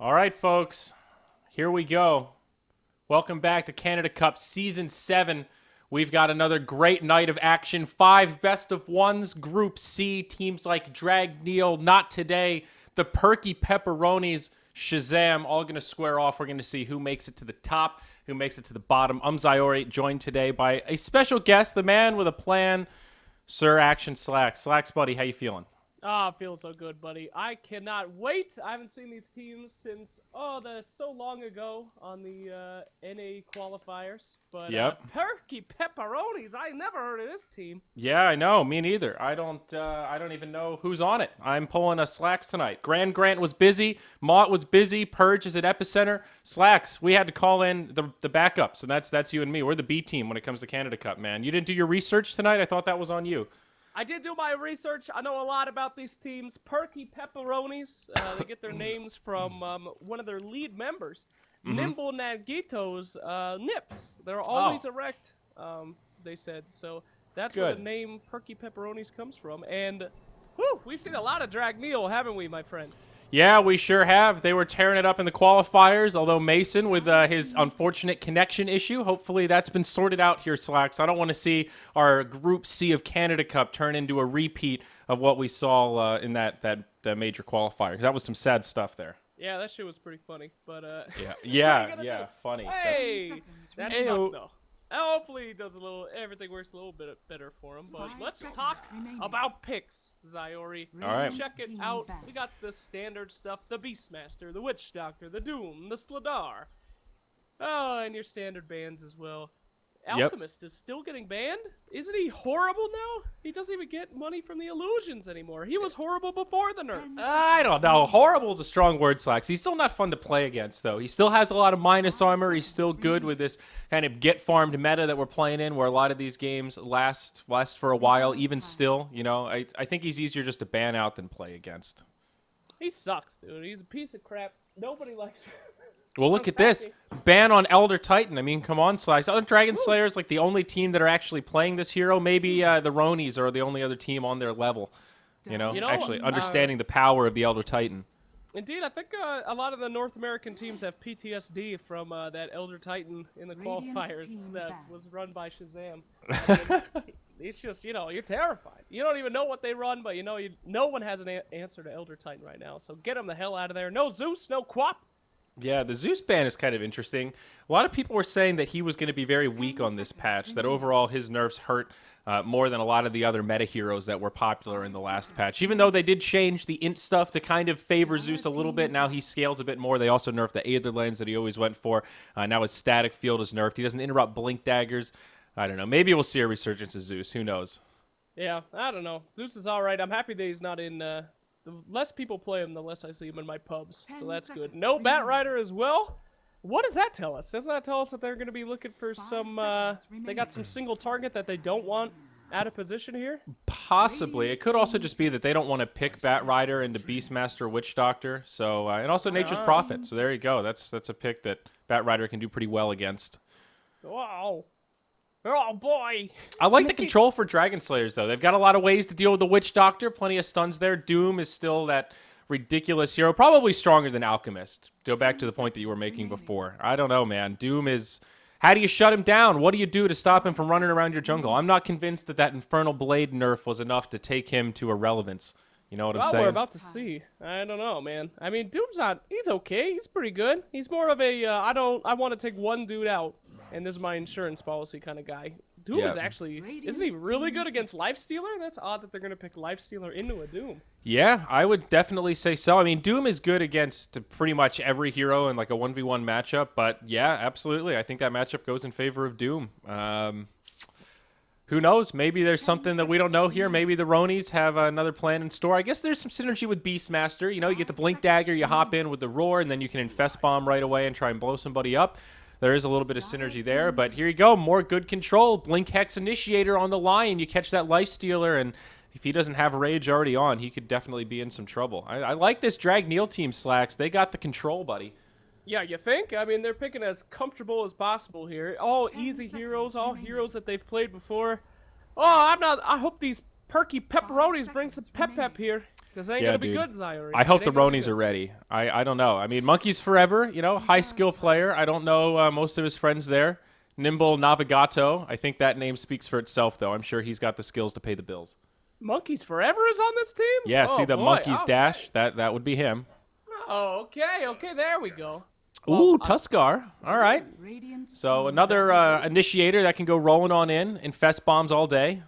All right, folks, here we go. Welcome back to Canada Cup Season 7. We've got another great night of action. 5 best of ones, Group C, teams like Dragneel, Not Today, the Perky Pepperonis, Shazam, all going to square off. We're going to see who makes it to the top, who makes it to the bottom. Ziori, joined today by a special guest, the man with a plan, Sir Action Slacks. Slacks, buddy, how you feeling? I feel so good, buddy. I cannot wait. I haven't seen these teams since, that's so long ago on the NA qualifiers. But Perky Pepperonis, I never heard of this team. Yeah, I know. Me neither. I don't even know who's on it. I'm pulling a Slacks tonight. Grant was busy. Mott was busy. Purge is at Epicenter. Slacks, we had to call in the backups, and that's you and me. We're the B team when it comes to Canada Cup, man. You didn't do your research tonight? I thought that was on you. I did do my research. I know a lot about these teams. Perky Pepperonis, they get their names from one of their lead members, Nimble Nagito's nips. They're always erect, they said. So that's where the name Perky Pepperonis comes from. And we've seen a lot of Dragneel, haven't we, my friend? Yeah, we sure have. They were tearing it up in the qualifiers, although Mason, with his unfortunate connection issue, hopefully that's been sorted out here, Slacks. I don't want to see our Group C of Canada Cup turn into a repeat of what we saw in that major qualifier. That was some sad stuff there. Yeah, that shit was pretty funny, but yeah, funny. Hey, that sucked, though. Hopefully he does everything works a little bit better for him. But let's talk about picks, Ziori. All right. Check it out. We got the standard stuff, the Beastmaster, the Witch Doctor, the Doom, the Sladar. Oh, and your standard bans as well. Alchemist is still getting banned? Isn't he horrible now? He doesn't even get money from the illusions anymore. He was horrible before the nerf. I don't know. Horrible is a strong word, Slacks. He's still not fun to play against, though. He still has a lot of minus armor. He's still good with this kind of get-farmed meta that we're playing in, where a lot of these games last for a while, even still. You know, I think he's easier just to ban out than play against. He sucks, dude. He's a piece of crap. Nobody likes him. Well, look at this. Ban on Elder Titan. I mean, come on, Slice. Dragon Slayer is like the only team that are actually playing this hero. Maybe the Ronies are the only other team on their level. You know actually understanding the power of the Elder Titan. Indeed, I think a lot of the North American teams have PTSD from that Elder Titan in the qualifiers that was run by Shazam. It's just, you're terrified. You don't even know what they run, but no one has an answer to Elder Titan right now. So get them the hell out of there. No Zeus, no Quap. Yeah, the Zeus ban is kind of interesting. A lot of people were saying that he was going to be very weak on this patch, that overall his nerfs hurt more than a lot of the other meta heroes that were popular in the last patch. Even though they did change the int stuff to kind of favor Zeus a little bit, now he scales a bit more. They also nerfed the Aether lens that he always went for. Now his static field is nerfed. He doesn't interrupt blink daggers. I don't know. Maybe we'll see a resurgence of Zeus. Who knows? Yeah, I don't know. Zeus is all right. I'm happy that he's not in... The less people play him, the less I see him in my pubs. So that's good. No Batrider as well. What does that tell us? Doesn't that tell us that they're going to be looking for some... they got some single target that they don't want out of position here? Possibly. It could also just be that they don't want to pick Batrider into Beastmaster Witch Doctor. So and also Nature's Prophet. So there you go. That's a pick that Batrider can do pretty well against. Wow. Oh, boy. I like the control for Dragon Slayers, though. They've got a lot of ways to deal with the Witch Doctor. Plenty of stuns there. Doom is still that ridiculous hero. Probably stronger than Alchemist. Go back to the point that you were making before. I don't know, man. Doom is... How do you shut him down? What do you do to stop him from running around your jungle? I'm not convinced that Infernal Blade nerf was enough to take him to irrelevance. You know what I'm saying? We're about to see. I don't know, man. I mean, Doom's not... He's okay. He's pretty good. He's more of a, I want to take one dude out, and this is my insurance policy kind of guy. Doom is actually... Isn't he really good against Lifestealer? That's odd that they're going to pick Lifestealer into a Doom. Yeah, I would definitely say so. I mean, Doom is good against pretty much every hero in like a 1v1 matchup, but yeah, absolutely. I think that matchup goes in favor of Doom. Who knows? Maybe there's something that we don't know here. Maybe the Ronies have another plan in store. I guess there's some synergy with Beastmaster. You know, you get the Blink Dagger, you hop in with the Roar, and then you can Infest Bomb right away and try and blow somebody up. There is a little bit of synergy there, but here you go. More good control. Blink Hex Initiator on the line. You catch that Lifestealer, and if he doesn't have Rage already on, he could definitely be in some trouble. I like this Dragneel team, Slacks. They got the control, buddy. Yeah, you think? I mean, they're picking as comfortable as possible here. All easy heroes, all heroes that they've played before. Oh, I hope these Perky Pepperonis bring some pep here. This ain't Yeah, gonna be dude. good, Zyuri. I hope It the ain't gonna be Ronies good. are ready. I don't know. I mean, Monkeys forever, high skill player. I don't know most of his friends there. Nimble Navigato. I think that name speaks for itself, though. I'm sure he's got the skills to pay the bills. Monkeys Forever is on this team? Yeah, see Oh, the boy. Monkeys Okay. dash? That would be him. Oh, okay. Okay, there we go. Ooh, Well, Tuskar. All right. So another initiator that can go rolling on in, infest bombs all day.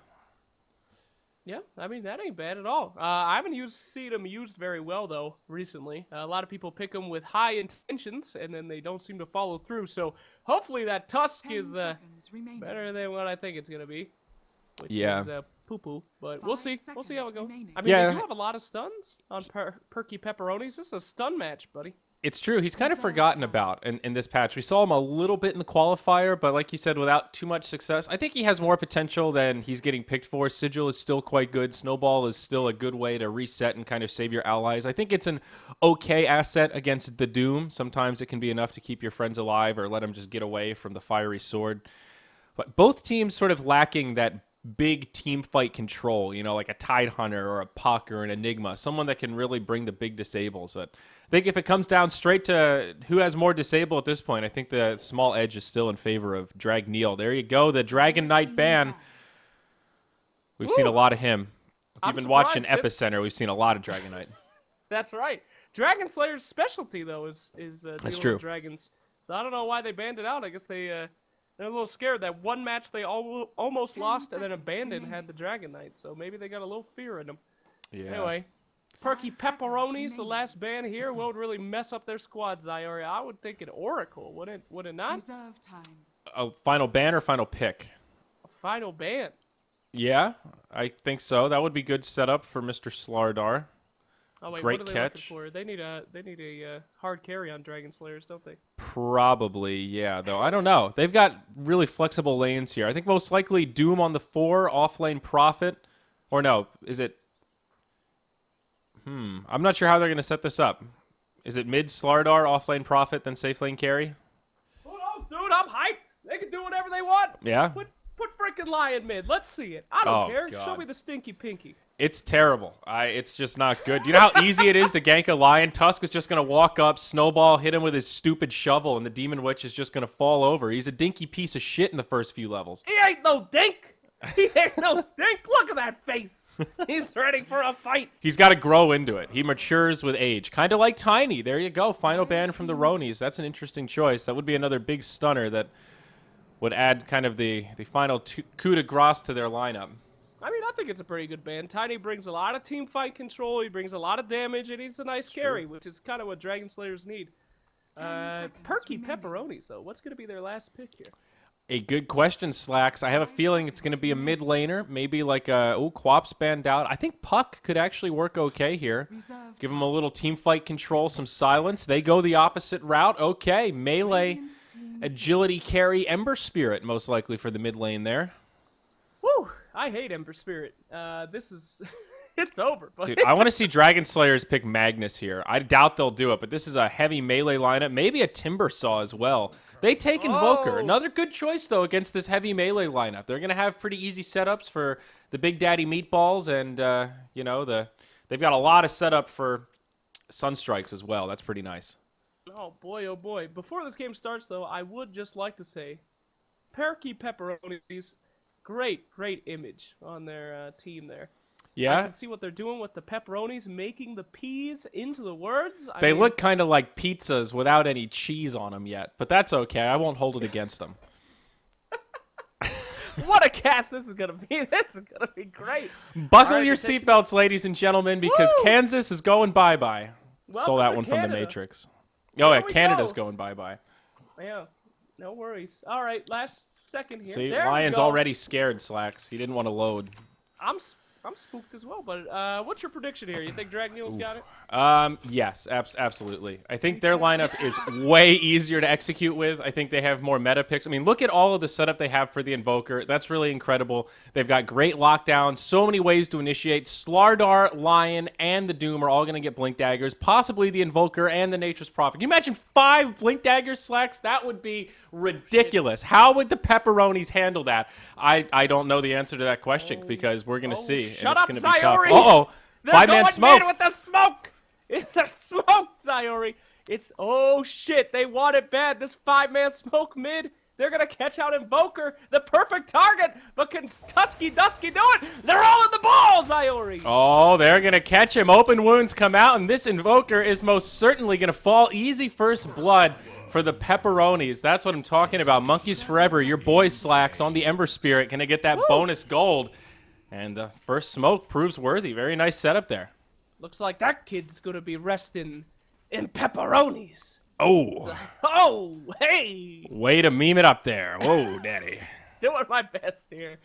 Yeah, I mean, that ain't bad at all. I haven't seen him used very well, though, recently. A lot of people pick him with high intentions, and then they don't seem to follow through. So hopefully that Tusk is better than what I think it's going to be. Which is poo-poo. But we'll see. We'll see how it goes. I mean, they do have a lot of stuns on Perky Pepperonis. This is a stun match, buddy. It's true. He's kind of forgotten about in this patch. We saw him a little bit in the qualifier, but like you said, without too much success. I think he has more potential than he's getting picked for. Sigil is still quite good. Snowball is still a good way to reset and kind of save your allies. I think it's an okay asset against the Doom. Sometimes it can be enough to keep your friends alive or let them just get away from the fiery sword. But both teams sort of lacking that big team fight control, like a Tidehunter or a Puck or an Enigma, someone that can really bring the big disables. But I think if it comes down straight to who has more disable at this point, I think the small edge is still in favor of Dragneel. There you go, the Dragon Knight ban. We've seen a lot of him. If you've been watching Epicenter, we've seen a lot of Dragon Knight. That's right. Dragon Slayer's specialty, though, is dealing true. with dragons. So I don't know why they banned it out. I guess they're a little scared. That one match they almost lost and then abandoned had the Dragon Knight. So maybe they got a little fear in them. Yeah. Anyway, Perky Pepperonis, the last ban here, won't really mess up their squad, Zyuri. I would think an Oracle, would it not? Reserve time. A final ban or final pick? A final ban. Yeah, I think so. That would be good setup for Mr. Slardar. Oh wait, Great what are they catch. looking for? They need a hard carry on Dragon Slayers, don't they? Probably, yeah, though. I don't know. They've got really flexible lanes here. I think most likely Doom on the 4, off-lane Prophet. Or no, is it... I'm not sure how they're going to set this up. Is it mid Slardar, off-lane Prophet, then safe lane carry? Who knows, dude? I'm hyped. They can do whatever they want. Yeah? Put frickin' Lion mid. Let's see it. I don't care. God. Show me the stinky pinky. It's terrible. It's just not good. You know how easy it is to gank a Lion? Tusk is just going to walk up, snowball, hit him with his stupid shovel, and the Demon Witch is just going to fall over. He's a dinky piece of shit in the first few levels. He ain't no dink. He ain't no dink. Look at that face. He's ready for a fight. He's got to grow into it. He matures with age. Kind of like Tiny. There you go. Final ban from the Ronies. That's an interesting choice. That would be another big stunner that would add kind of the final coup de grace to their lineup. I mean, I think it's a pretty good ban. Tiny brings a lot of team fight control. He brings a lot of damage, and he's a nice carry, which is kind of what Dragon Slayers need. Perky Pepperonis, though. What's going to be their last pick here? A good question, Slacks. I have a feeling it's going to be a mid laner, maybe like Quap's banned out. I think Puck could actually work okay here. Give him a little team fight control, some silence. They go the opposite route. Okay, melee, agility carry, Ember Spirit most likely for the mid lane there. Woo! I hate Ember Spirit. This is... it's over, buddy. Dude, I want to see Dragon Slayers pick Magnus here. I doubt they'll do it, but this is a heavy melee lineup. Maybe a Timber Saw as well. They take Invoker. Another good choice, though, against this heavy melee lineup. They're going to have pretty easy setups for the Big Daddy Meatballs, and, they've got a lot of setup for Sunstrikes as well. That's pretty nice. Oh, boy, oh, boy. Before this game starts, though, I would just like to say, Perky Pepperonis, great image on their team there. Yeah? I can see what they're doing with the pepperonis, making the P's into the words. They look kind of like pizzas without any cheese on them yet, but that's okay. I won't hold it against them. What a cast this is going to be. This is going to be great. Buckle your seatbelts, ladies and gentlemen, because Woo! Kansas is going bye-bye. Stole that one to from the Canada. Matrix. Oh, yeah, we Canada's go. going bye-bye. Yeah, no worries. All right, last second here. See, There we Lion's go. already scared, Slacks. He didn't want to load. I'm spooked as well, but what's your prediction here? You think Dragneel's got it? Yes, absolutely. I think their lineup is way easier to execute with. I think they have more meta picks. I mean, look at all of the setup they have for the Invoker. That's really incredible. They've got great lockdown, so many ways to initiate. Slardar, Lion, and the Doom are all going to get Blink Daggers, possibly the Invoker and the Nature's Prophet. Can you imagine 5 Blink Daggers, Slacks? That would be ridiculous. How would the Pepperonis handle that? I don't know the answer to that question because we're going to see. Shut and it's up, going to be tough. Zyuri! Uh-oh. They're Five-man going smoke. man with the smoke. It's the smoke, Sayori. It's, oh shit, they want it bad. This 5-man smoke mid. They're going to catch out Invoker, the perfect target. But can Tusky Dusky do it? They're all in the ball, Sayori. Oh, they're going to catch him. Open wounds come out, and this Invoker is most certainly going to fall. Easy first blood for the Pepperonis. That's what I'm talking about. Monkeys forever. Your boy Slacks on the Ember Spirit going to get that bonus gold. And the first smoke proves worthy. Very nice setup there. Looks like that kid's going to be resting in pepperonis. Oh. Oh, hey. Way to meme it up there. Whoa, daddy. Doing my best here.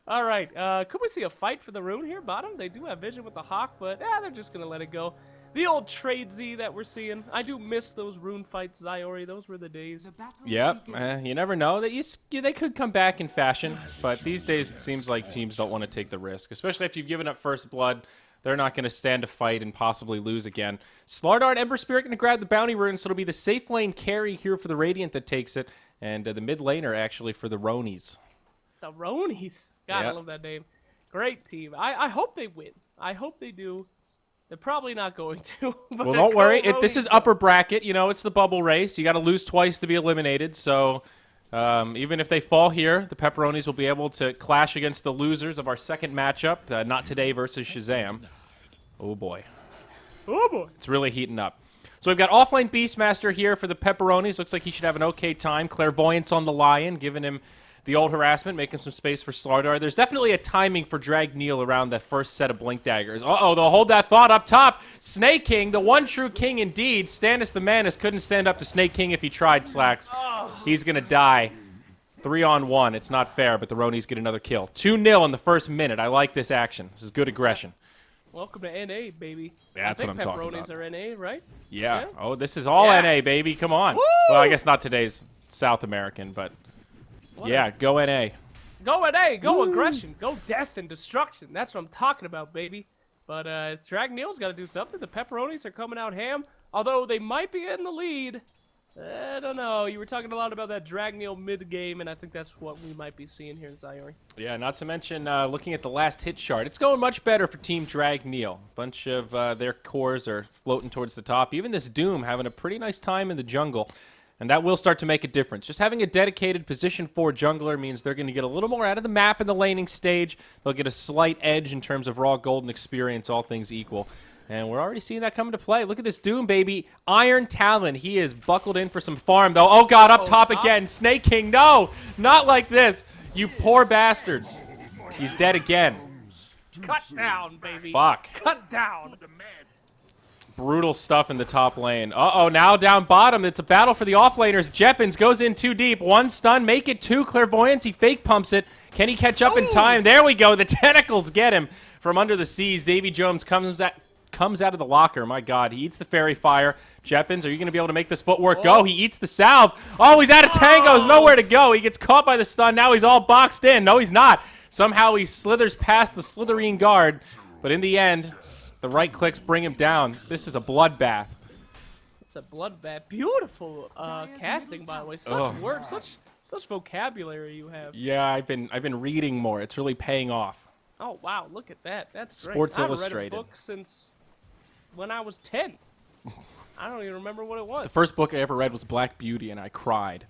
All right. Could we see a fight for the rune here, bottom? They do have vision with the Hawk, but they're just going to let it go. The old trade Z that we're seeing. I do miss those rune fights, Sayori. Those were the days. Yep. You never know. They could come back in fashion, but these days it seems like teams don't want to take the risk, especially if you've given up first blood. They're not going to stand a fight and possibly lose again. Slardar and Ember Spirit going to grab the bounty rune, so it'll be the safe lane carry here for the Radiant that takes it, and the mid laner actually for the Ronies. The Ronies. God, I Yep. love that name. Great team. I hope they win. I hope they do. They're probably not going to. But Well, don't worry. This Ronies is go. upper bracket. You know, it's the bubble race. You got to lose twice to be eliminated, so even if they fall here, the Pepperonis will be able to clash against the losers of our second matchup, Not Today versus Shazam. Oh, boy. Oh, boy. It's really heating up. So we've got offlane Beastmaster here for the Pepperonis. Looks like he should have an okay time. Clairvoyance on the Lion, giving him the old harassment, making some space for Slardar. There's definitely a timing for Dragneel around the first set of Blink Daggers. Uh-oh, they'll hold that thought up top. Snake King, the one true king indeed. Stannis the Manus couldn't stand up to Snake King if he tried, Slacks. He's going to die. 3-on-1. It's not fair, but the Ronies get another kill. 2-0 in the first minute. I like this action. This is good aggression. Welcome to NA, baby. Yeah, that's what I'm talking Pepperonis about. are NA, right? Yeah. Oh, this is all Yeah. NA, baby. Come on. Woo! Well, I guess not today's South American, but yeah, go NA. Go NA, go aggression, go death and destruction. That's what I'm talking about, baby. But Dragneel's got to do something. The Pepperonis are coming out ham, although they might be in the lead. I don't know. You were talking a lot about that Dragneel mid-game, and I think that's what we might be seeing here in Sayori. Yeah, not to mention looking at the last hit chart. It's going much better for Team Dragneel. A bunch of their cores are floating towards the top. Even this Doom having a pretty nice time in the jungle. And that will start to make a difference. Just having a dedicated position 4 jungler means they're going to get a little more out of the map in the laning stage. They'll get a slight edge in terms of raw golden experience, all things equal. And we're already seeing that come into play. Look at this Doom, baby. Iron Talon. He is buckled in for some farm, though. Oh, God, up top again. Snake King, no. Not like this. You poor bastard. He's dead again. Cut down, baby. Fuck. Cut down. Brutal stuff in the top lane. Uh-oh, now down bottom. It's a battle for the offlaners. Jeppins goes in too deep. 1 stun, make it 2. Clairvoyance, he fake pumps it. Can he catch up in time? There we go. The tentacles get him from under the seas. Davy Jones comes out of the locker. My God, he eats the fairy fire. Jeppins, are you going to be able to make this footwork go? He eats the salve. Oh, he's out of tangos. Nowhere to go. He gets caught by the stun. Now he's all boxed in. No, he's not. Somehow he slithers past the Slytherin guard. But in the end, the right clicks bring him down. This is a bloodbath. It's a bloodbath. Beautiful casting, by the way. Such words, such vocabulary you have. Yeah, I've been reading more. It's really paying off. Oh wow, look at that. That's great. Sports I've Illustrated. read a book since when I was 10. I don't even remember what it was. The first book I ever read was Black Beauty, and I cried.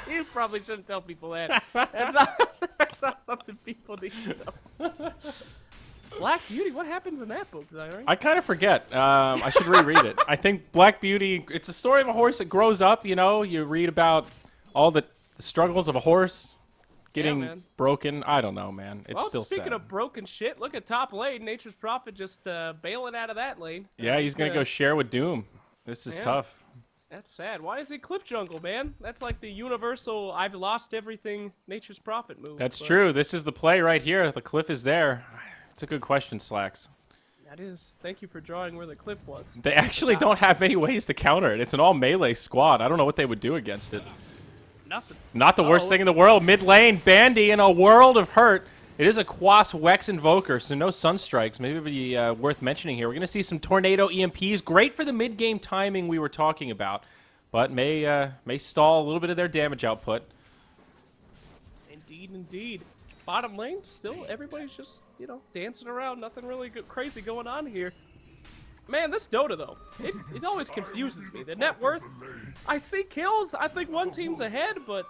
You probably shouldn't tell people that. That's not something people need to know. Black Beauty, what happens in that book, Zyrie? I kind of forget. I should reread it. I think Black Beauty, it's a story of a horse that grows up, you know. You read about all the struggles of a horse getting man. broken. I don't know, man. It's still speaking sad. of broken shit, look at top lane. Nature's Prophet just bailing out of that lane. Yeah, he's going to go share with Doom. This is tough. That's sad. Why is he Cliff Jungle, man? That's like the universal I've lost everything Nature's Prophet move. That's true. This is the play right here. The cliff is there. It's a good question, Slacks. That is. Thank you for drawing where the cliff was. They actually don't have many ways to counter it. It's an all melee squad. I don't know what they would do against it. Nothing. Not the worst thing in the world. Mid lane, Bandy in a world of hurt. It is a Quas Wex Invoker, so no Sunstrikes. Maybe it would be worth mentioning here. We're going to see some Tornado EMPs. Great for the mid-game timing we were talking about, but may stall a little bit of their damage output. Indeed, indeed. bottom lane, still everybody's just, you know, dancing around. Nothing really crazy going on here. Man, this Dota, though, it always confuses me. The net worth, I see kills. I think one team's ahead, but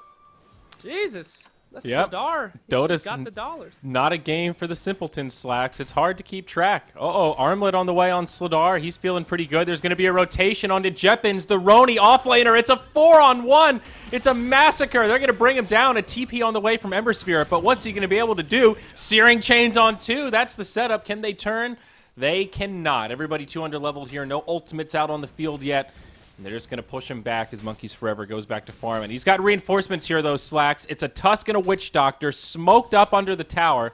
Jesus. That's Sladar. Dota's got the dollars. Not a game for the simpletons, Slacks. It's hard to keep track. Armlet on the way on Sladar. He's feeling pretty good. There's going to be a rotation onto Jeppins, the Roni offlaner. It's a 4-on-1. It's a massacre. They're going to bring him down. A TP on the way from Ember Spirit, but what's he going to be able to do? Searing Chains on 2. That's the setup. Can they turn? They cannot. Everybody 200 leveled here. No ultimates out on the field yet. And they're just going to push him back as Monkeys Forever goes back to farm. And he's got reinforcements here, those Slacks. It's a Tusk and a Witch Doctor smoked up under the tower.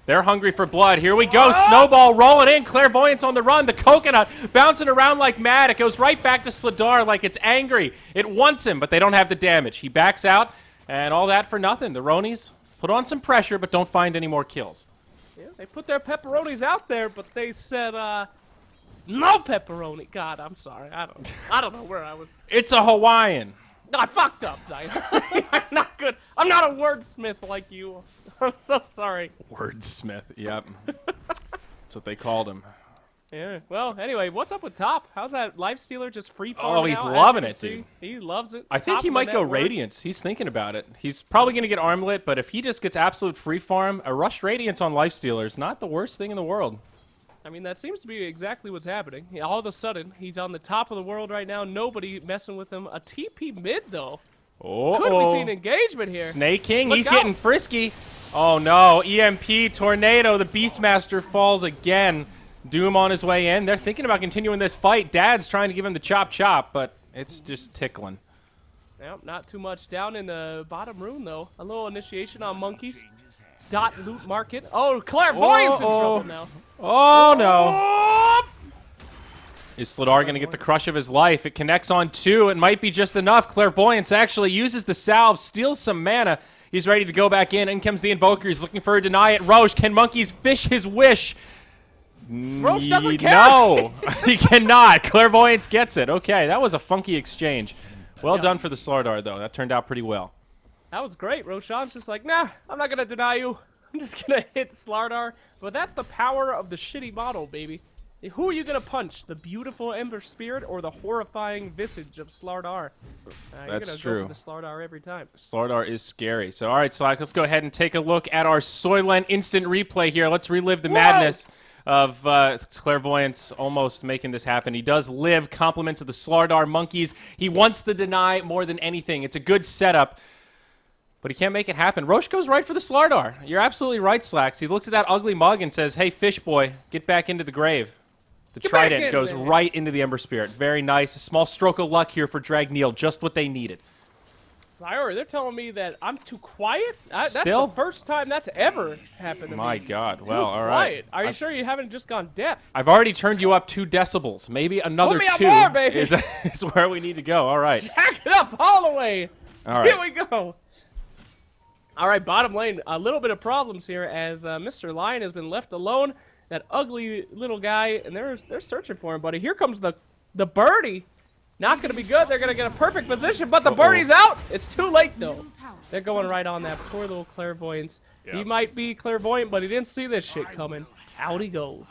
They're hungry for blood. Here we go. Snowball rolling in. Clairvoyance on the run. The Coconut bouncing around like mad. It goes right back to Sladar like it's angry. It wants him, but they don't have the damage. He backs out, and all that for nothing. The Ronis put on some pressure, but don't find any more kills. Yeah, they put their pepperonis out there, but they said, no pepperoni. God, I'm sorry. I don't know where I was. It's a Hawaiian. No, I fucked up, Zion. I'm not good. I'm not a wordsmith like you. I'm so sorry. Wordsmith. Yep. That's what they called him. Yeah. Well, anyway, what's up with top? How's that Lifestealer just free farming? Oh, he's loving it, dude. He loves it. I think he might go Radiance. He's thinking about it. He's probably going to get Armlet, but if he just gets absolute free farm, a Rush Radiance on Lifestealer is not the worst thing in the world. I mean, that seems to be exactly what's happening. All of a sudden, he's on the top of the world right now. Nobody messing with him. A TP mid, though. Could we see an engagement here? Snake King, he's getting frisky. Oh, no. EMP, Tornado, the Beastmaster falls again. Doom on his way in. They're thinking about continuing this fight. Dad's trying to give him the chop, but it's just tickling. Yep, not too much. Down in the bottom room, though. A little initiation on Monkeys. Dot loot market. Oh, Clairvoyance in trouble now. Oh, no. Is Sladar going to get the crush of his life? It connects on 2. It might be just enough. Clairvoyance actually uses the salve, steals some mana. He's ready to go back in. In comes the Invoker. He's looking for a deny it. Roche, can Monkeys fish his wish? Roche doesn't care. No, he cannot. Clairvoyance gets it. Okay, that was a funky exchange. Well done for the Slardar, though. That turned out pretty well. That was great. Roshan's just like, nah, I'm not going to deny you. I'm just going to hit Slardar. But that's the power of the shitty model, baby. Who are you going to punch? The beautiful Ember Spirit or the horrifying visage of Slardar? That's true. You're going to go for the Slardar every time. Slardar is scary. So, all right, Slack, let's go ahead and take a look at our Soylent instant replay here. Let's relive the madness of Clairvoyance almost making this happen. He does live. Compliments of the Slardar Monkeys. He wants the deny more than anything. It's a good setup, but he can't make it happen. Roche goes right for the Slardar. You're absolutely right, Slacks. He looks at that ugly mug and says, hey, fish boy, get back into the grave. The trident goes right into the Ember Spirit. Very nice. A small stroke of luck here for Dragneel. Just what they needed. Zyra, they're telling me that I'm too quiet? That's the first time that's ever happened to me. My God. Well, all right. Are you sure you haven't just gone deaf? I've already turned you up 2 decibels. Maybe another 2 more, baby. is where we need to go. All right. Jack it up all the way. All right. Here we go. All right, bottom lane. A little bit of problems here as Mr. Lion has been left alone. That ugly little guy, and they're searching for him, buddy. Here comes the birdie. Not going to be good. They're going to get a perfect position, but the birdie's out. It's too late, though. They're going right on that poor little Clairvoyance. Yep. He might be clairvoyant, but he didn't see this shit coming. Out he goes.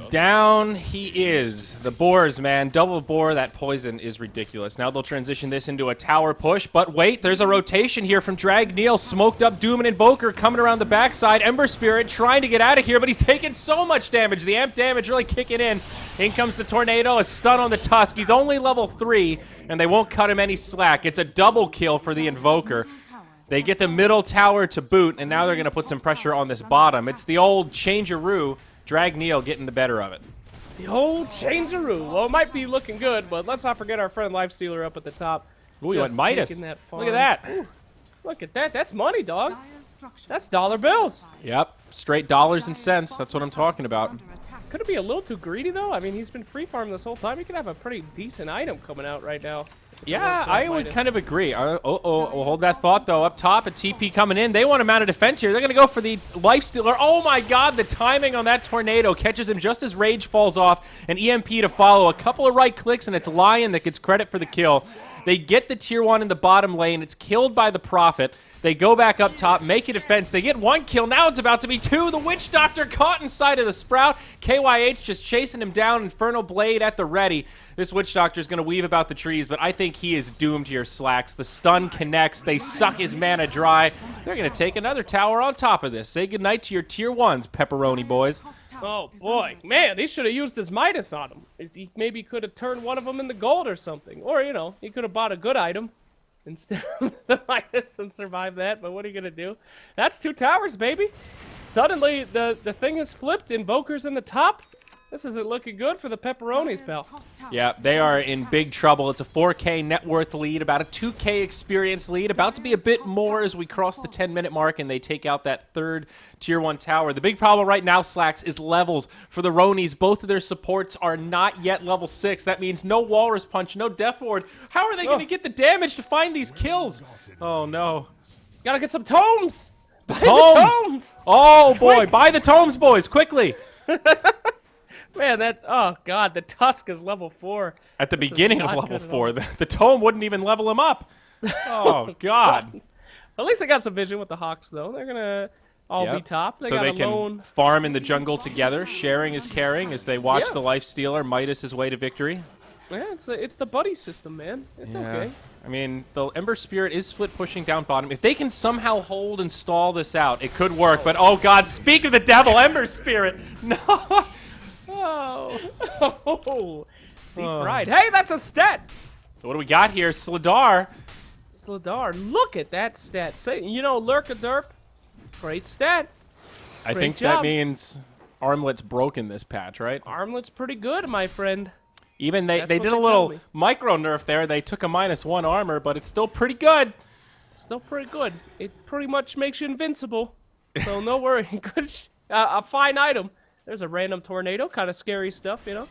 Down he is. The boars, man. Double boar. That poison is ridiculous. Now they'll transition this into a tower push. But wait, there's a rotation here from Dragneel. Smoked up Doom and Invoker coming around the backside. Ember Spirit trying to get out of here, but he's taking so much damage. The amp damage really kicking in. In comes the Tornado. A stun on the Tusk. He's only level 3, and they won't cut him any slack. It's a double kill for the Invoker. They get the middle tower to boot, and now they're going to put some pressure on this bottom. It's the old changeroo. Dragneel getting the better of it. The old changeroo. Well, it might be looking good, but let's not forget our friend Lifestealer up at the top. Ooh, he went Midas. Look at that. Ooh, look at that. That's money, dog. That's dollar bills. Yep. Straight dollars and cents. That's what I'm talking about. Could it be a little too greedy, though? I mean, he's been free farming this whole time. He could have a pretty decent item coming out right now. Yeah, I would kind of agree. We'll hold that thought, though. Up top, a TP coming in. They want to mount a defense here. They're going to go for the Lifestealer. Oh, my God, the timing on that Tornado catches him just as Rage falls off. An EMP to follow. A couple of right clicks, and it's Lion that gets credit for the kill. They get the tier 1 in the bottom lane. It's killed by the Prophet. They go back up top, make a defense. They get 1 kill. Now it's about to be 2. The Witch Doctor caught inside of the Sprout. KYH just chasing him down. Infernal Blade at the ready. This Witch Doctor is going to weave about the trees, but I think he is doomed here, Slacks. The stun connects. They suck his mana dry. They're going to take another tower on top of this. Say goodnight to your tier 1s, Pepperoni boys. Oh, boy. Man, they should have used his Midas on him. He maybe could have turned one of them into gold or something. Or, you know, he could have bought a good item instead of the Midas and survived that. But what are you going to do? That's 2 towers, baby. Suddenly, the thing is flipped. Invoker's in the top. This isn't looking good for the Pepperonis, pal. Yeah, they are in big trouble. It's a 4K net worth lead, about a 2K experience lead, about to be a bit more as we cross the 10-minute mark and they take out that 3rd tier 1 tower. The big problem right now, Slacks, is levels for the Ronies. Both of their supports are not yet level 6. That means no Walrus Punch, no Death Ward. How are they going to get the damage to find these kills? Oh, no. Gotta get some tomes. Buy the tomes. Oh, boy. Quick. Buy the tomes, boys, quickly. Man, oh, God, the Tusk is level 4. At the beginning of level 4, the tome wouldn't even level him up. Oh, God. At least they got some vision with the Hawks, though. They're going to all be top. So they can farm in the jungle together. Sharing is caring as they watch the Lifestealer Midas his way to victory. Yeah, it's the buddy system, man. It's okay. I mean, the Ember Spirit is split pushing down bottom. If they can somehow hold and stall this out, it could work. But, oh, God, speak of the devil, Ember Spirit. No. Oh, deep fried. Hey, that's a stat. What do we got here? Sladar, look at that stat. Say, you know, Lurk-a-derp, great stat. I think that means Armlet's broken this patch, right? Armlet's pretty good, my friend. Even they did a little micro nerf there. They took a -1 armor, but it's still pretty good. It's still pretty good. It pretty much makes you invincible. So no worry. Good, a fine item. There's a random tornado, kind of scary stuff, you know.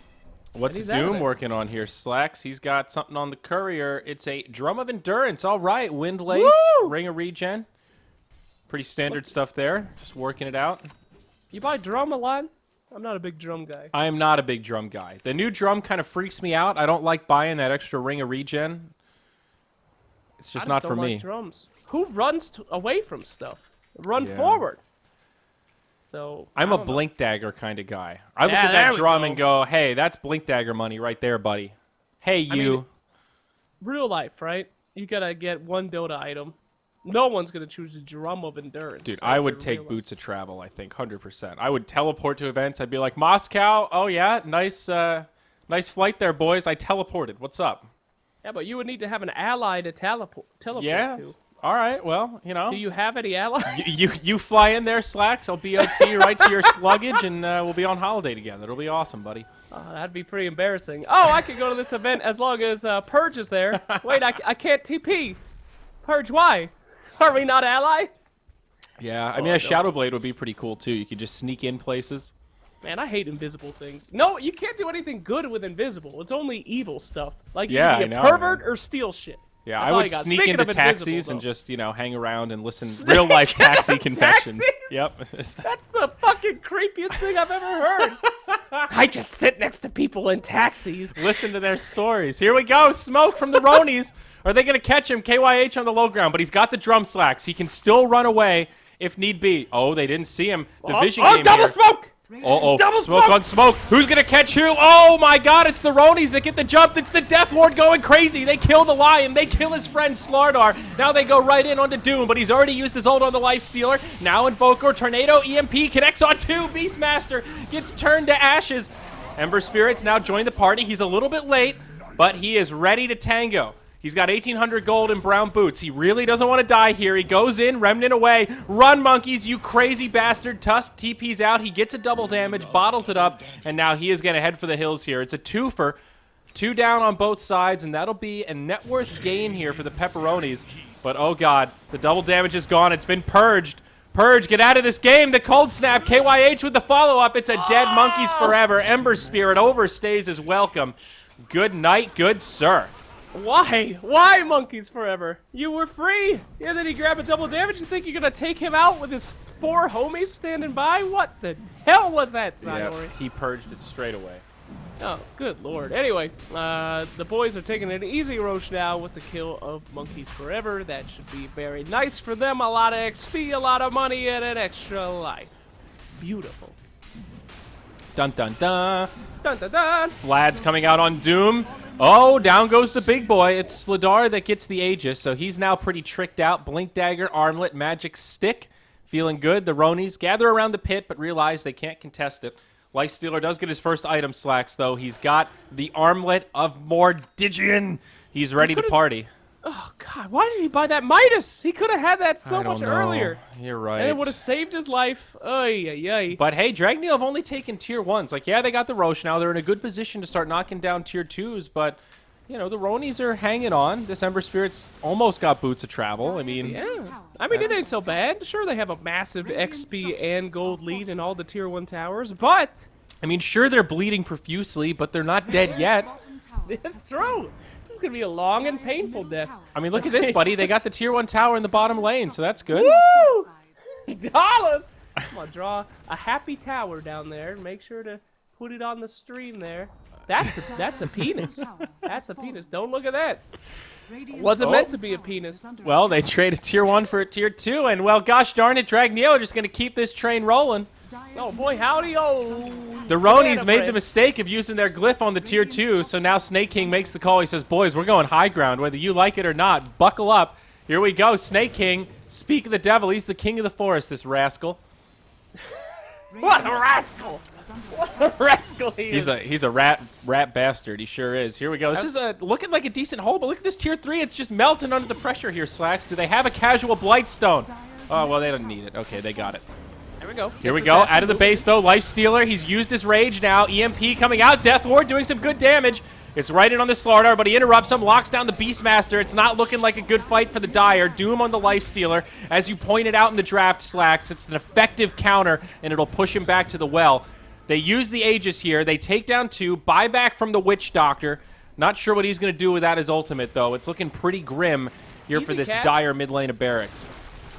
What's Doom working on here, Slacks? He's got something on the courier. It's a Drum of Endurance. All right, Wind Lace, Ring of Regen. Pretty standard stuff there. Just working it out. You buy drum a lot? I'm not a big drum guy. I am not a big drum guy. The new drum kind of freaks me out. I don't like buying that extra Ring of Regen. It's just not for me. Drums. Who runs away from stuff? Run forward. So I'm a Blink Dagger kind of guy. I look at that drum and go, hey, that's Blink Dagger money right there, buddy. Hey, you. I mean, real life, right? You got to get one Dota item. No one's going to choose the Drum of Endurance. Dude, I would take Boots of Travel, I think, 100%. I would teleport to events. I'd be like, Moscow, oh, yeah, nice flight there, boys. I teleported. What's up? Yeah, but you would need to have an ally to teleport to. All right, well, you know. Do you have any allies? You fly in there, Slacks. I'll BOT right to your luggage, and we'll be on holiday together. It'll be awesome, buddy. Oh, that'd be pretty embarrassing. Oh, I could go to this event as long as Purge is there. Wait, I can't TP. Purge, why? Are we not allies? Yeah, I mean, a Shadow Blade would be pretty cool, too. You could just sneak in places. Man, I hate invisible things. No, you can't do anything good with invisible. It's only evil stuff. Like, you can be a pervert or steal shit. Yeah, I would sneak into taxis and just, you know, hang around and listen real-life taxi confessions. Yep. That's the fucking creepiest thing I've ever heard. I just sit next to people in taxis. Listen to their stories. Here we go. Smoke from the Ronies. Are they going to catch him? KYH on the low ground, but he's got the drum Slacks. He can still run away if need be. Oh, they didn't see him. The vision game double smoke! Double smoke on smoke. Who's going to catch who? Oh, my God. It's the Ronies that get the jump. It's the Death Ward going crazy. They kill the Lion. They kill his friend Slardar. Now they go right in onto Doom, but he's already used his ult on the Lifestealer. Now Invoker, Tornado, EMP connects on 2. Beastmaster gets turned to ashes. Ember Spirits now join the party. He's a little bit late, but he is ready to tango. He's got 1,800 gold and brown boots. He really doesn't want to die here. He goes in, Remnant away. Run, monkeys, you crazy bastard. Tusk TP's out. He gets a double damage, bottles it up, and now he is going to head for the hills here. It's a twofer. 2 down on both sides, and that'll be a net worth gain here for the Pepperonis. But, oh, God, the double damage is gone. It's been purged. Purge, get out of this game. The cold snap. KYH with the follow-up. It's a dead monkeys forever. Ember Spirit overstays his welcome. Good night, good sir. Why? Why monkeys forever? You were free. Yeah, then he grabbed a double damage. You think you're going to take him out with his 4 homies standing by? What the hell was that, Sayori? Yeah, he purged it straight away. Oh, good lord. Anyway, the boys are taking an easy roach now with the kill of Monkeys Forever. That should be very nice for them. A lot of XP, a lot of money, and an extra life. Beautiful. Dun dun dun. Dun dun dun. Vlad's coming out on Doom. Oh, down goes the big boy. It's Sladar that gets the Aegis, so he's now pretty tricked out. Blink Dagger, Armlet, Magic Stick. Feeling good. The Ronies gather around the pit, but realize they can't contest it. Lifestealer does get his first item, Slacks, though. He's got the Armlet of Mordigian. He's ready to party. Oh, God. Why did he buy that Midas? He could have had that so I don't much know. earlier. You're right. And it would have saved his life. Ay, ay, ay. But hey, Dragneel have only taken tier 1s. Like, yeah, they got the Roche now. They're in a good position to start knocking down tier 2s, but, you know, the Ronies are hanging on. This Ember Spirit's almost got boots of travel. I mean, Yeah. I mean, it ain't so bad. Sure, they have a massive XP and gold lead in all the tier 1 towers, but... I mean, sure, they're bleeding profusely, but they're not dead yet. It's true. It's just going to be a long and painful death. I mean, look at this, buddy. They got the tier 1 tower in the bottom lane, so that's good. Woo! Dollar! I'm going to draw a happy tower down there. Make sure to put it on the stream there. That's a penis. That's a penis. Don't look at that. Wasn't meant to be a penis. Well, they traded tier 1 for a tier 2, and, well, gosh darn it, Dragneel are just going to keep this train rolling. Oh, boy, howdy, oh. The Ronies made the mistake of using their glyph on the tier 2, so now Snake King makes the call. He says, boys, we're going high ground, whether you like it or not. Buckle up. Here we go. Snake King, speak of the devil. He's the king of the forest, this rascal. What a rascal! What a rascal he is. He's a rat bastard. He sure is. Here we go. This is looking like a decent hole, but look at this tier 3. It's just melting under the pressure here, Slacks. Do they have a casual Blightstone? Oh, well, they don't need it. Okay, they got it. There we go. Here we go. Out of the base, though. Lifestealer. He's used his rage now. EMP coming out. Death Ward doing some good damage. It's right in on the Slardar, but he interrupts him, locks down the Beastmaster. It's not looking like a good fight for the Dire. Doom on the Lifestealer. As you pointed out in the draft, Slacks, it's an effective counter, and it'll push him back to the well. They use the Aegis here. They take down 2. Buyback from the Witch Doctor. Not sure what he's going to do with that as ultimate, though. It's looking pretty grim here for this Dire mid lane of Barracks.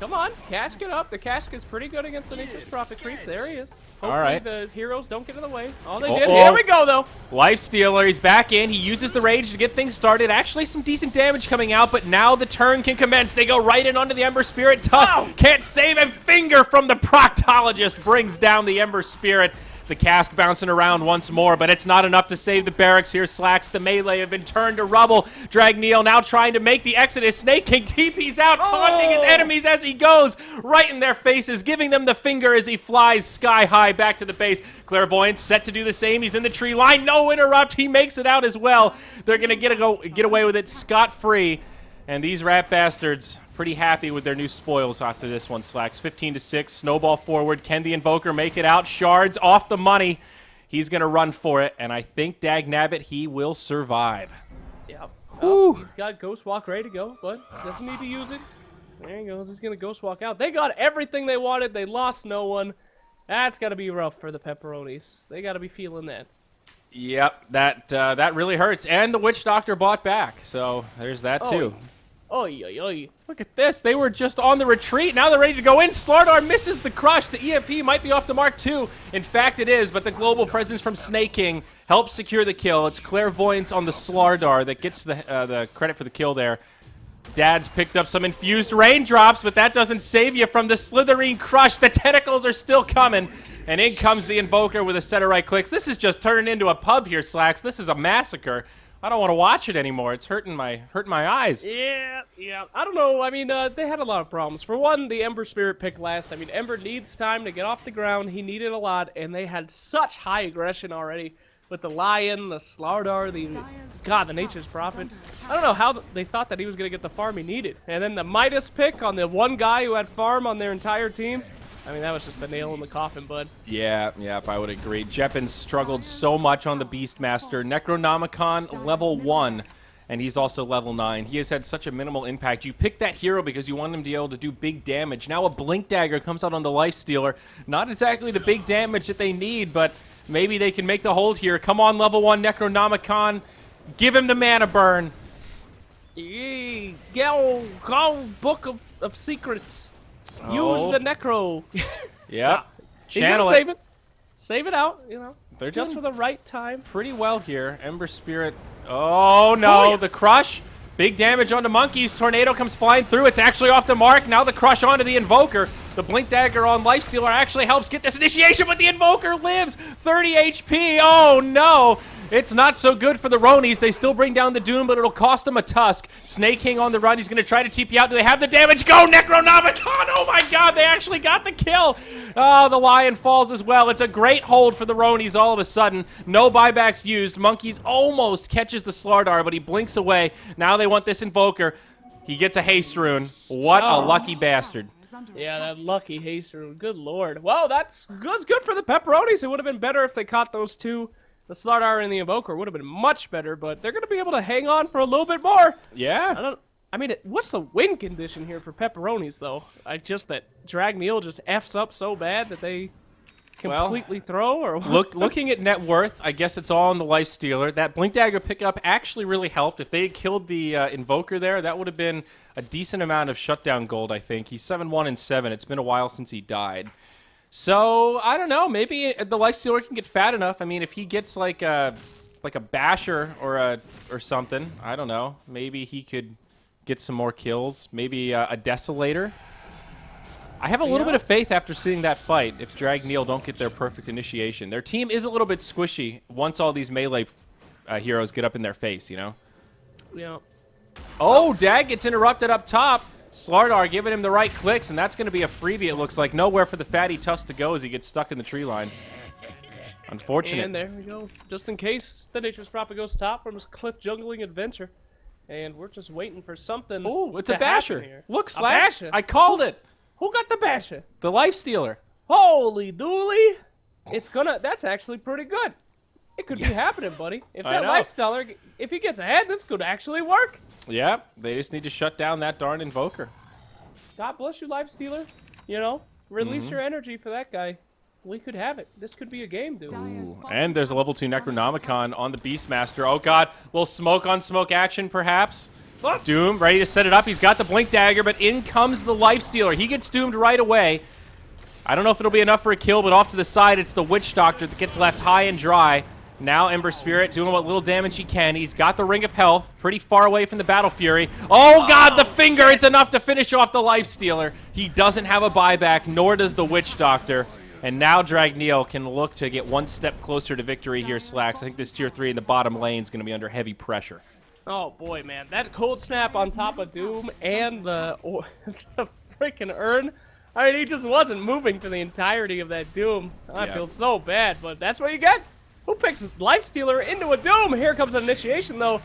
Come on, casket up. The casket's pretty good against the Nature's Prophet creeps. There he is. Hopefully all right. The heroes don't get in the way. Oh, they did. Here we go, though. Lifestealer, he's back in. He uses the rage to get things started. Actually, some decent damage coming out, but now the turn can commence. They go right in onto the Ember Spirit. Tusk can't save him. Finger from the Proctologist brings down the Ember Spirit. The cask bouncing around once more, but it's not enough to save the Barracks here. Slacks, the melee have been turned to rubble. Dragneel now trying to make the exodus. Snake King TP's out, taunting his enemies as he goes right in their faces, giving them the finger as he flies sky high back to the base. Clairvoyance set to do the same. He's in the tree line. No interrupt. He makes it out as well. They're going to get away with it scot-free. And these rat bastards pretty happy with their new spoils after this one, Slacks. 15-6, snowball forward. Can the Invoker make it out? Shards off the money. He's going to run for it, and I think Dagnabbit, he will survive. Yeah. Oh, he's got Ghost Walk ready to go, but doesn't need to use it. There he goes. He's going to Ghost Walk out. They got everything they wanted. They lost no one. That's got to be rough for the Pepperonis. They got to be feeling that. Yep, that really hurts. And the Witch Doctor bought back, so there's that too. Oy, oy, oy. Look at this. They were just on the retreat. Now they're ready to go in. Slardar misses the crush. The EMP might be off the mark too. In fact, it is, but the global presence from Snake King helps secure the kill. It's Clairvoyance on the Slardar that gets the credit for the kill there. Dad's picked up some infused raindrops, but that doesn't save you from the Slitherine crush. The tentacles are still coming, and in comes the Invoker with a set of right clicks. This is just turning into a pub here, Slacks. This is a massacre. I don't want to watch it anymore. It's hurting my eyes. Yeah. I don't know. I mean, they had a lot of problems. For one, the Ember Spirit picked last. I mean, Ember needs time to get off the ground. He needed a lot, and they had such high aggression already with the Lion, the Slardar, the Nature's Prophet. I don't know how they thought that he was going to get the farm he needed. And then the Midas pick on the one guy who had farm on their entire team. I mean, that was just the nail in the coffin, bud. Yeah, I would agree. Jeppin struggled so much on the Beastmaster. Necronomicon, level 1, and he's also level 9. He has had such a minimal impact. You pick that hero because you want him to be able to do big damage. Now a Blink Dagger comes out on the Lifestealer. Not exactly the big damage that they need, but maybe they can make the hold here. Come on, level 1 Necronomicon. Give him the mana burn. Go, Book of Secrets. Use the Necro. Yep. He's gonna save it. Save it out, you know. They're just doing for the right time. pretty well here. Ember Spirit. Oh, no. yeah. The crush. Big damage onto Monkeys. Tornado comes flying through. It's actually off the mark. Now the crush onto the Invoker. The Blink Dagger on Lifestealer actually helps get this initiation, but the Invoker lives. 30 HP. Oh, no. It's not so good for the Ronies. They still bring down the Doom, but it'll cost them a Tusk. Snake King on the run. He's going to try to TP out. Do they have the damage? Go, Necronomicon! Oh, my God. They actually got the kill. Oh, the Lion falls as well. It's a great hold for the Ronies all of a sudden. No buybacks used. Monkeys almost catches the Slardar, but he blinks away. Now they want this Invoker. He gets a haste rune. What a lucky bastard. Yeah, that lucky haste rune. Good lord. Well, that's good for the Pepperonis. It would have been better if they caught those two. The Slardar and the Invoker would have been much better, but they're going to be able to hang on for a little bit more. Yeah. I mean, what's the win condition here for Pepperonis, though? That Dragneel just F's up so bad that they completely throw? Or what? Looking at net worth, I guess it's all on the Lifestealer. That Blink Dagger pickup actually really helped. If they had killed the Invoker there, that would have been a decent amount of shutdown gold, I think. He's 7-1 and 7. It's been a while since he died. So, I don't know. Maybe the Lifestealer can get fat enough. I mean, if he gets like a Basher or something, I don't know. Maybe he could get some more kills. Maybe a Desolator. I have a little bit of faith after seeing that fight if Dragneel don't get their perfect initiation. Their team is a little bit squishy once all these melee heroes get up in their face, you know? Yeah. Oh, Dag gets interrupted up top. Slardar giving him the right clicks, and that's going to be a freebie, it looks like. Nowhere for the Fatty Tusk to go as he gets stuck in the tree line. Unfortunate. And there we go. Just in case the Nature's Prophet goes top from his cliff jungling adventure. And we're just waiting for something. Oh, it's to a Basher. happen here. Look, A Slash. Basher? I called it. Who got the Basher? The Lifestealer. Holy dooly. That's actually pretty good. It could be happening, buddy. If that know. Lifestealer, if he gets ahead, this could actually work. Yeah, they just need to shut down that darn Invoker. God bless you, Lifestealer. You know, release your energy for that guy. We could have it. This could be a game, dude. Ooh. And there's a level 2 Necronomicon on the Beastmaster. Oh, God. Little smoke on smoke action, perhaps. Look. Doom ready to set it up. He's got the Blink Dagger, but in comes the Lifestealer. He gets doomed right away. I don't know if it'll be enough for a kill, but off to the side, it's the Witch Doctor that gets left high and dry. Now Ember Spirit doing what little damage he can. He's got the Ring of Health, pretty far away from the Battle Fury. Oh, God, the finger! It's enough to finish off the Lifestealer. He doesn't have a buyback, nor does the Witch Doctor. And now Dragneel can look to get one step closer to victory here, Slacks. I think this tier 3 in the bottom lane is going to be under heavy pressure. Oh, boy, man. That Cold Snap on top of Doom and the freaking Urn. I mean, he just wasn't moving for the entirety of that Doom. I feel so bad, but that's what you get. Who picks Lifestealer into a Doom? Here comes an initiation, though.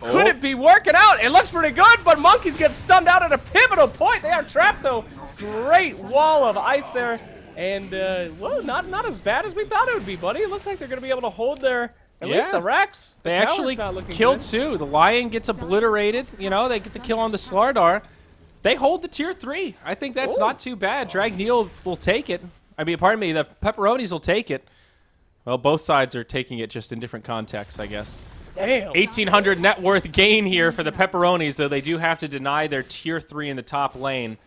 Could it be working out? It looks pretty good, but Monkeys get stunned out at a pivotal point. They are trapped, though. Great wall of ice there. And, well, not as bad as we thought it would be, buddy. It looks like they're going to be able to hold their, at least the Rex. They actually killed two. The Lion gets obliterated. You know, they get the kill on the Slardar. They hold the tier 3. I think that's not too bad. Dragneel will take it. I mean, pardon me, the Pepperonis will take it. Well, both sides are taking it just in different contexts, I guess. Damn. 1,800 net worth gain here for the Pepperonis, though they do have to deny their tier 3 in the top lane.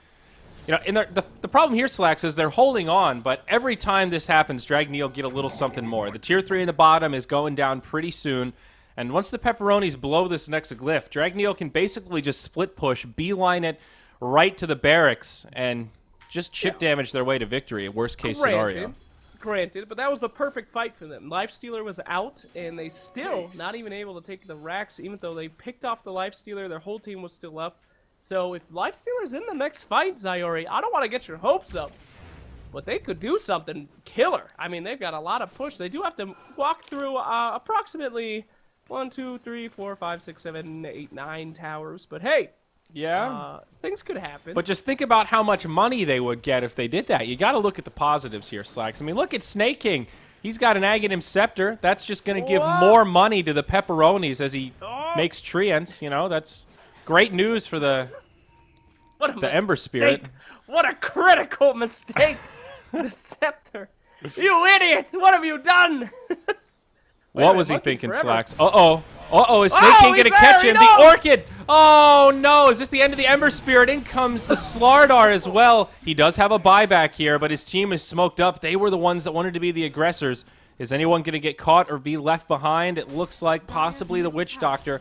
You know, and the problem here, Slacks, is they're holding on, but every time this happens, Dragneel get a little something more. The tier 3 in the bottom is going down pretty soon, and once the Pepperonis blow this next glyph, Dragneel can basically just split push, beeline it right to the barracks, and just chip damage their way to victory, worst case scenario. Granted, but that was the perfect fight for them. Lifestealer was out, and they still not even able to take the racks, even though they picked off the Lifestealer. Their whole team was still up. So if Lifestealer's in the next fight, Zyori, I don't want to get your hopes up, but they could do something killer. I mean, they've got a lot of push. They do have to walk through approximately 1, 2, 3, 4, 5, 6, 7, 8, 9 towers. But hey, things could happen. But just think about how much money they would get if they did that. You got to look at the positives here, Slacks. I mean, look at Snake King. He's got an Aghanim Scepter. That's just going to give more money to the Pepperonis as he makes treants. You know, that's great news for the Ember Spirit. What a critical mistake. The Scepter. You idiot. What have you done? What was he thinking, Slacks? Uh-oh. Uh-oh, is Snake King going to catch him? The Orchid! Oh, no. Is this the end of the Ember Spirit? In comes the Slardar as well. He does have a buyback here, but his team is smoked up. They were the ones that wanted to be the aggressors. Is anyone going to get caught or be left behind? It looks like possibly the Witch Doctor.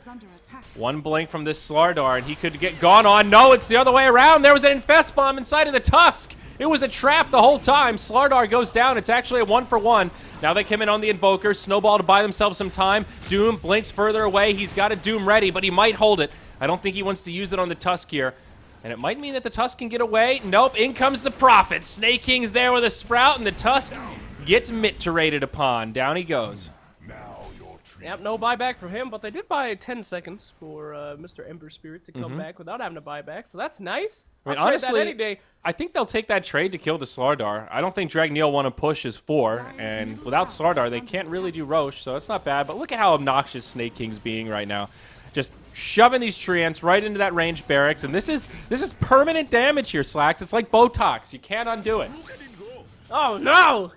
One blink from this Slardar, and he could get gone on. No, it's the other way around. There was an Infest Bomb inside of the Tusk. It was a trap the whole time. Slardar goes down. It's actually a 1-for-1. Now they come in on the Invoker. Snowball to buy themselves some time. Doom blinks further away. He's got a Doom ready, but he might hold it. I don't think he wants to use it on the Tusk here. And it might mean that the Tusk can get away. Nope, in comes the Prophet. Snake King's there with a Sprout, and the Tusk gets miterated upon. Down he goes. Yep, no buyback for him, but they did buy 10 seconds for Mr. Ember Spirit to come back without having to buy back, so that's nice. I mean, I'll trade honestly, that any day. I think they'll take that trade to kill the Slardar. I don't think Dragneel want to push his 4, and without Slardar, they can't really do Roche, so it's not bad. But look at how obnoxious Snake King's being right now. Just shoving these treants right into that ranged barracks, and this is permanent damage here, Slacks. It's like Botox. You can't undo it. Oh, no!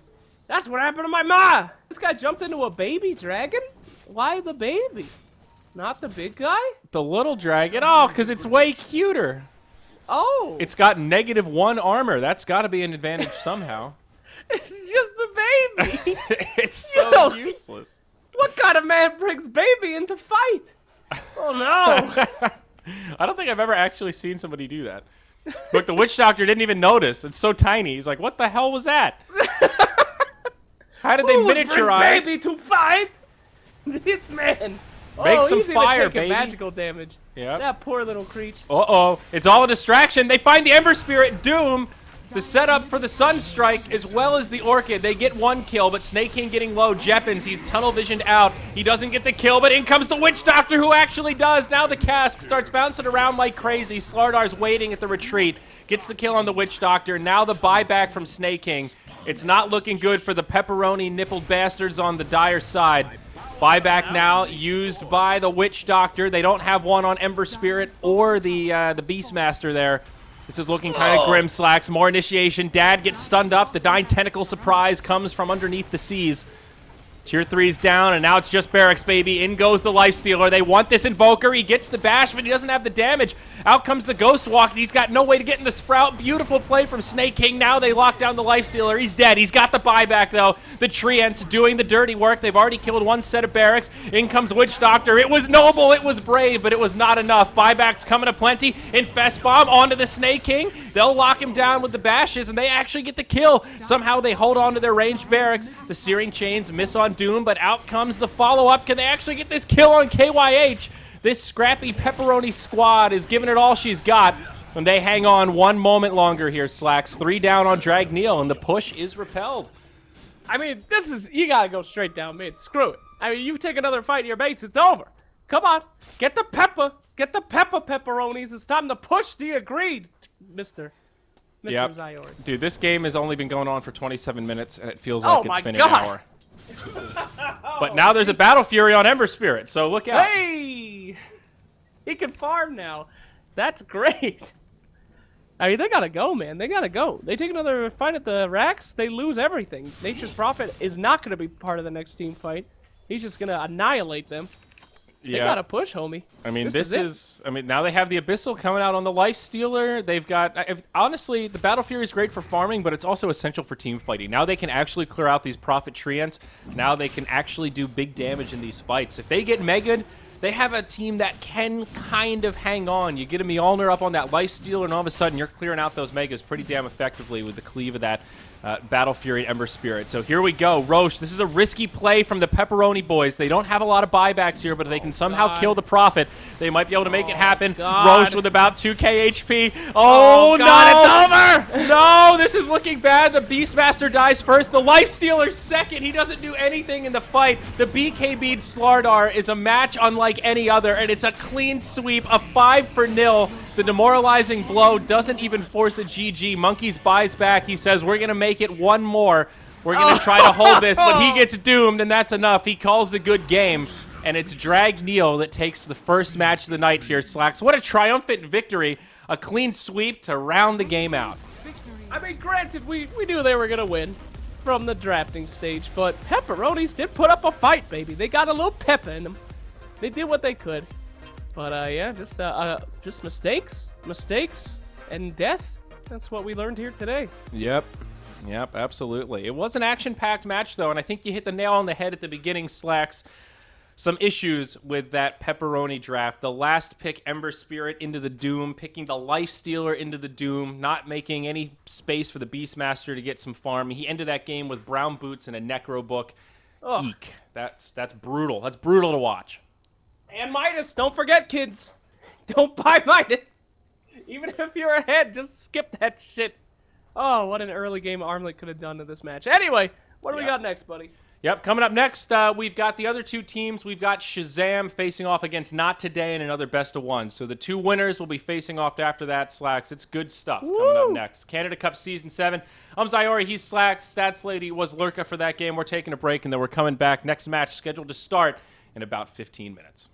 That's what happened to my ma! This guy jumped into a baby dragon? Why the baby? Not the big guy? The little dragon? Oh, because it's way cuter. Oh! It's got -1 armor. That's got to be an advantage somehow. It's just the baby! It's so useless. What kind of man brings baby into fight? Oh, no! I don't think I've ever actually seen somebody do that. Look, the Witch Doctor didn't even notice. It's so tiny. He's like, what the hell was that? How did they miniaturize? Baby to fight? This man. Make some he's fire, even taking baby. magical damage. Yep. That poor little creature. Uh-oh. It's all a distraction. They find the Ember Spirit. Doom. The setup for the Sunstrike as well as the Orchid. They get 1 kill, but Snake King getting low. Jeppins, he's tunnel visioned out. He doesn't get the kill, but in comes the Witch Doctor, who actually does. Now the cask starts bouncing around like crazy. Slardar's waiting at the retreat. Gets the kill on the Witch Doctor. Now the buyback from Snake King. It's not looking good for the pepperoni nippled bastards on the dire side. Buyback now used by the Witch Doctor. They don't have one on Ember Spirit or the Beastmaster there. This is looking kind of grim, Slacks. More initiation. Dad gets stunned up. The 9 tentacle surprise comes from underneath the seas. Tier 3's down, and now it's just barracks, baby. In goes the Lifestealer. They want this Invoker. He gets the bash, but he doesn't have the damage. Out comes the Ghost Walk, and he's got no way to get in the Sprout. Beautiful play from Snake King. Now they lock down the Lifestealer. He's dead. He's got the buyback, though. The Treants doing the dirty work. They've already killed 1 set of barracks. In comes Witch Doctor. It was noble. It was brave, but it was not enough. Buybacks coming aplenty. Infest Bomb onto the Snake King. They'll lock him down with the bashes, and they actually get the kill. Somehow they hold on to their ranged barracks. The Searing Chains miss on Doom, but out comes the follow-up. Can they actually get this kill on KYH? This scrappy pepperoni squad is giving it all she's got, and they hang on 1 moment longer here, Slacks. 3 down on Dragneel, and the push is repelled. I mean, this is, you gotta go straight down mid. Screw it. I mean, you take another fight in your base, it's over. Come on, get the pepperonis. It's time to push the agreed, Mr. Yep. Zion. Dude, this game has only been going on for 27 minutes, and it feels like it's been an hour. But now there's a Battle Fury on Ember Spirit, so look out. Hey! He can farm now. That's great. I mean, they gotta go, man. They gotta go. They take another fight at the racks, they lose everything. Nature's Prophet is not gonna be part of the next team fight. He's just gonna annihilate them. They gotta push, homie. I mean, I mean, now they have the Abyssal coming out on the Lifestealer. They've got, honestly, the Battle Fury is great for farming, but it's also essential for team fighting. Now they can actually clear out these Prophet Treants. Now they can actually do big damage in these fights. If they get Mega'd, they have a team that can kind of hang on. You get a Mjolnir up on that Lifestealer, and all of a sudden you're clearing out those Megas pretty damn effectively with the cleave of that Battle Fury Ember Spirit. So here we go. Roche, this is a risky play from the Pepperoni boys. They don't have a lot of buybacks here, but if they can somehow kill the Prophet, they might be able to make it happen. Roche with about 2k HP. Oh, God, no! It's over! No, this is looking bad. The Beastmaster dies first. The Lifestealer second. He doesn't do anything in the fight. The BKB'd Slardar is a match unlike any other, and it's a clean sweep, a 5-0. The demoralizing blow doesn't even force a GG. Monkeys buys back. He says, we're going to make it 1 more. We're going to try to hold this, but he gets doomed, and that's enough. He calls the good game, and it's Dragneel that takes the first match of the night here, Slacks. What a triumphant victory. A clean sweep to round the game out. I mean, granted, we knew they were going to win from the drafting stage, but Pepperonis did put up a fight, baby. They got a little pep in them. They did what they could. But, yeah, just mistakes, and death. That's what we learned here today. Yep. Yep, absolutely. It was an action-packed match, though, and I think you hit the nail on the head at the beginning, Slacks. Some issues with that Pepperoni draft. The last pick, Ember Spirit into the Doom, picking the Life Stealer into the Doom, not making any space for the Beastmaster to get some farm. He ended that game with brown boots and a Necro book. Ugh. Eek. That's brutal. That's brutal to watch. And Midas, don't forget, kids. Don't buy Midas. Even if you're ahead, just skip that shit. Oh, what an early game Armlet could have done to this match. Anyway, what do we got next, buddy? Yep, coming up next, we've got the other two teams. We've got Shazam facing off against Not Today in another best of one. So the two winners will be facing off after that, Slacks. It's good stuff coming up next. Canada Cup Season 7. I'm Zyori, he's Slacks. Stats Lady was Lurka for that game. We're taking a break, and then we're coming back. Next match scheduled to start in about 15 minutes.